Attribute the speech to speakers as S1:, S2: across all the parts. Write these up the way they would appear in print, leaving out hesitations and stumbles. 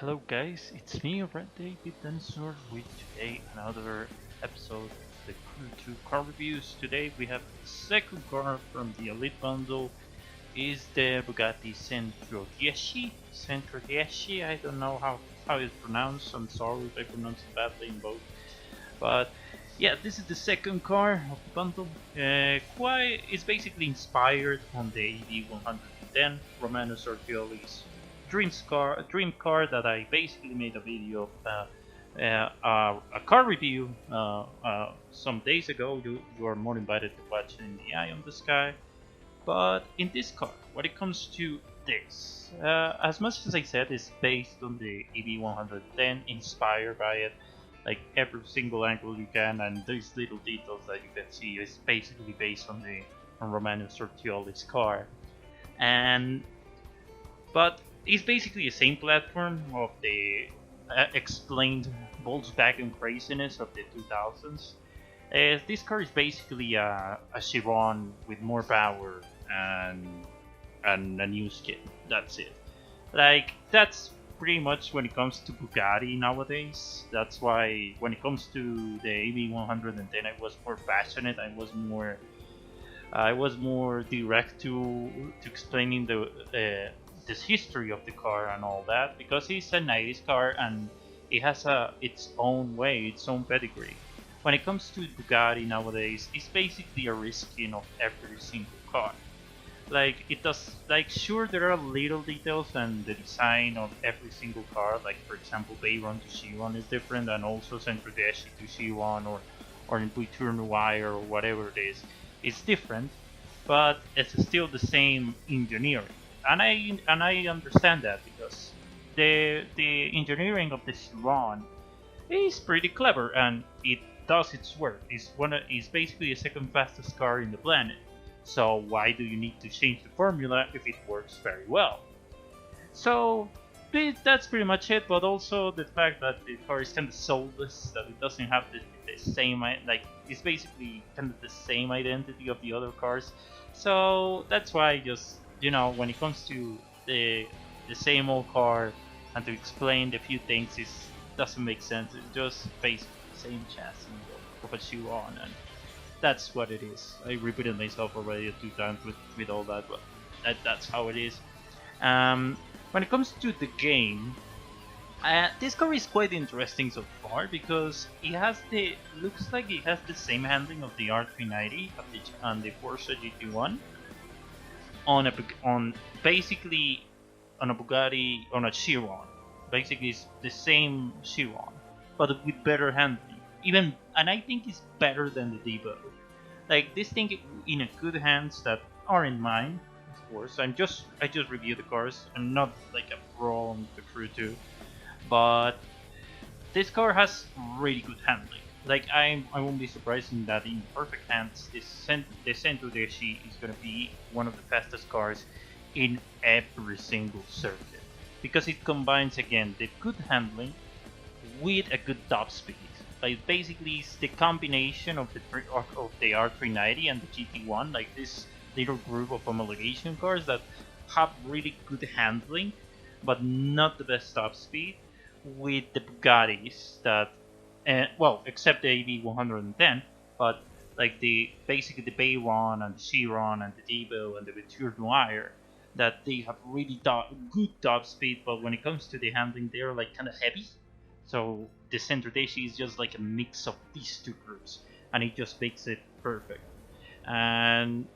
S1: Hello guys, it's me, Red David Dinosaur, with today another episode of the Crew 2 Car Reviews. Today we have the second car from the Elite Bundle, is the Bugatti Centodieci. I don't know how it's pronounced, I'm sorry if I pronounce it badly in both. But yeah, this is the second car of the bundle. It's basically inspired on the EV110, Romano Artioli's dream car that I basically made a video of a car review some days ago. You are more invited to watch in the Eye on the Sky. But in this car, when it comes to this, as much as I said, it's based on the EV110, inspired by it, like every single angle you can, and these little details that you can see is basically based on Romano Artioli's car. And but it's basically the same platform of the explained Volkswagen craziness of the 2000s. This car is basically a Chiron with more power and a new skin. That's it. Like that's pretty much when it comes to Bugatti nowadays. That's why when it comes to the EV110, I was more passionate. I was more direct to explaining the this history of the car and all that, because it's a 90s car and it has its own way, its own pedigree. When it comes to Bugatti nowadays, it's basically a reskin of every single car. Like it does, like sure there are little details and the design of every single car. Like for example, Bayron to Chiron is different, and also Centodieci to Chiron or in Return Wire or whatever it is. It's different, but it's still the same engineering. And I understand that because the engineering of the Chiron is pretty clever and it does its work. It's basically the second fastest car in the planet. So why do you need to change the formula if it works very well? So that's pretty much it. But also the fact that the car is kind of soulless, that it doesn't have the same like it's basically kind of the same identity of the other cars. So that's why just when it comes to the same old car and to explain the few things it doesn't make sense. It's just basically the same chassis of a Chiron, and that's what it is. I repeated myself already 2 times with all that, but that's how it is. When it comes to the game, this car is quite interesting so far because it has looks like it has the same handling of the R390 and the Porsche GT1 on basically on a Bugatti on a Chiron. Basically, it's the same Chiron, but with better handling. And I think it's better than the Devo. Like this thing in a good hands that aren't mine, of course. I just review the cars. I'm not like a pro on the Crew 2, but this car has really good handling. Like I won't be surprised in that in perfect hands, the Centodieci is gonna be one of the fastest cars in every single circuit because it combines again the good handling with a good top speed. Like basically, it's the combination of the R390 and the GT1, like this little group of homologation cars that have really good handling, but not the best top speed, with the Bugattis that, well, except the AV110, but like basically the Bayron and the Chiron and the Devo and the Voiture Noire, that they have really good top speed, but when it comes to the handling, they're like kind of heavy. So the Centodieci is just like a mix of these two groups, and it just makes it perfect. And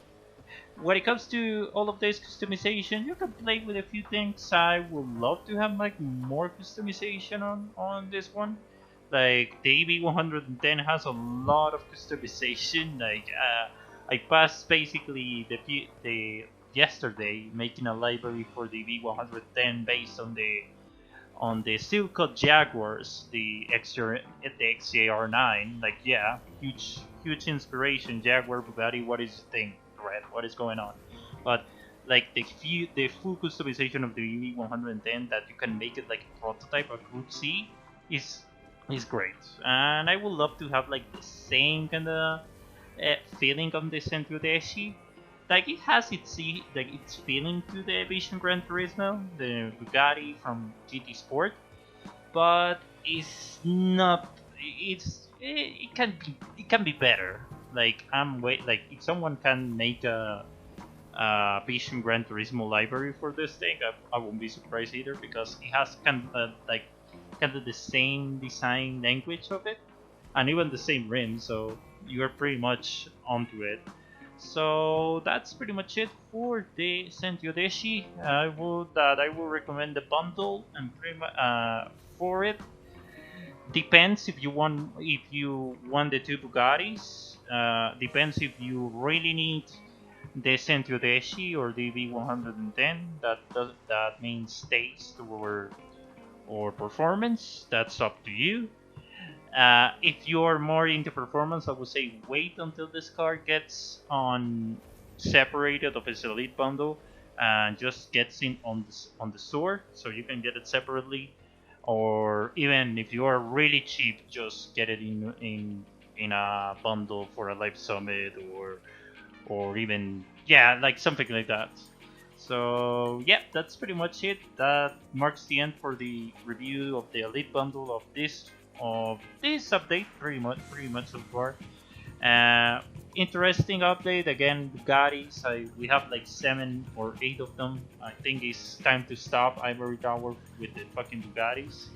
S1: when it comes to all of this customization, you can play with a few things. I would love to have like more customization on this one. Like the EV110 has a lot of customization. Like I passed basically the yesterday making a library for the EV110 based on the steel cut Jaguars, the XJR9. Like yeah, huge inspiration. Jaguar, Bugatti. What is the thing? Red? What is going on? But like the full customization of the EV110 that you can make it like a prototype, a Group C, is is great. And I would love to have like the same kind of feeling on the Centodieci. Like it has its feeling to the Vision Gran Turismo, the Bugatti from GT Sport, but it's not. It can be better. Like like if someone can make a Vision Gran Turismo library for this thing, I won't be surprised either, because it has kind of the same design language of it, and even the same rim, so you're pretty much onto it. So that's pretty much it for the Centodieci. I will recommend the bundle, and for it depends if you want the two Bugattis. Depends if you really need the Centodieci or the V110. That means taste or performance. That's up to you. If you're more into performance, I would say wait until this car gets separated of its elite bundle and just gets in on the store, so you can get it separately. Or even if you are really cheap, just get it in a bundle for a live summit, or even, yeah, like something like that. So yeah, that's pretty much it. That marks the end for the review of the elite bundle of this update. Pretty much so far. Interesting update again. Bugattis. We have like 7 or 8 of them. I think it's time to stop Ivory Tower with the fucking Bugattis.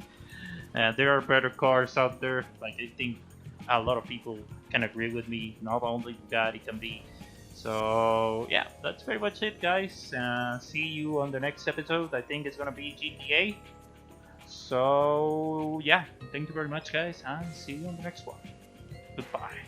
S1: There are better cars out there. Like, I think a lot of people can agree with me. Not only Bugatti can be. So yeah, that's pretty much it, guys. See you on the next episode. I think it's gonna be GTA. So yeah, thank you very much, guys, and see you on the next one. Goodbye.